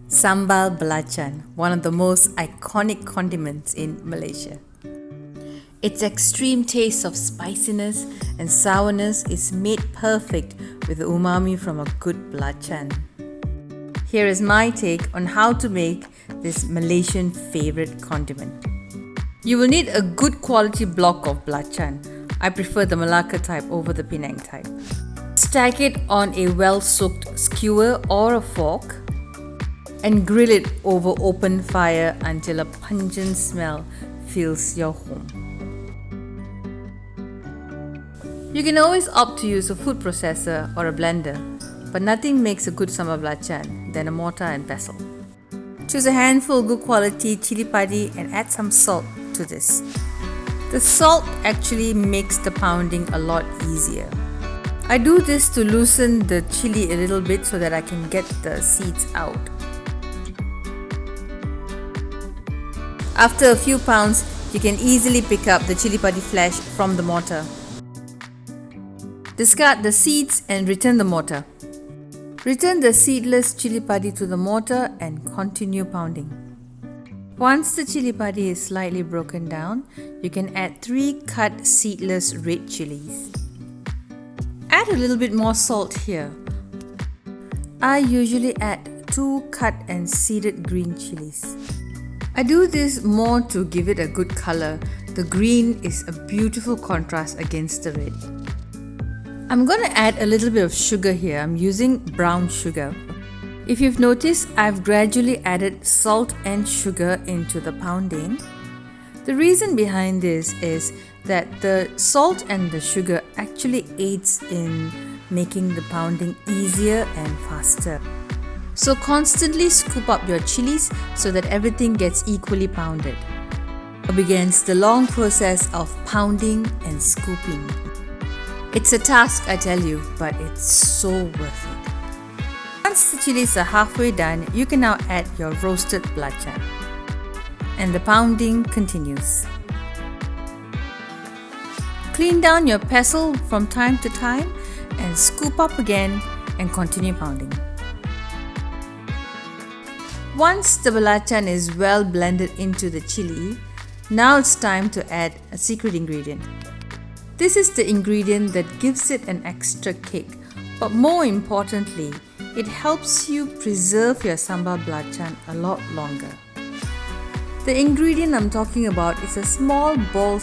Sambal Belacan, one of the most iconic condiments in Malaysia. Its extreme taste of spiciness and sourness is made perfect with the umami from a good belacan. Here is my take on how to make this Malaysian favorite condiment. You will need a good quality block of belacan. I prefer the Malacca type over the Penang type. Stack it on a well-soaked skewer or a fork and grill it over open fire until a pungent smell fills your home. You can always opt to use a food processor or a blender, but nothing makes a good sambal belacan than a mortar and pestle. Choose a handful of good quality cili padi and add some salt to this. The salt actually makes the pounding a lot easier. I do this to loosen the chili a little bit so that I can get the seeds out. After a few pounds, you can easily pick up the chili padi flesh from the mortar. Discard the seeds and return the mortar. Return the seedless chili padi to the mortar and continue pounding. Once the chili padi is slightly broken down, you can add 3 cut seedless red chilies. Add a little bit more salt here. I usually add 2 cut and seeded green chilies. I do this more to give it a good color. The green is a beautiful contrast against the red. I'm going to add a little bit of sugar here. I'm using brown sugar. If you've noticed, I've gradually added salt and sugar into the pounding. The reason behind this is that the salt and the sugar actually aids in making the pounding easier and faster. So constantly scoop up your chilies so that everything gets equally pounded. Now begins the long process of pounding and scooping. It's a task, I tell you, but it's so worth it. Once the chilies are halfway done, you can now add your roasted belacan. And the pounding continues. Clean down your pestle from time to time and scoop up again and continue pounding. Once the belacan is well blended into the chili, now it's time to add a secret ingredient. This is the ingredient that gives it an extra kick, but more importantly, it helps you preserve your sambal belacan a lot longer. The ingredient I'm talking about is a small ball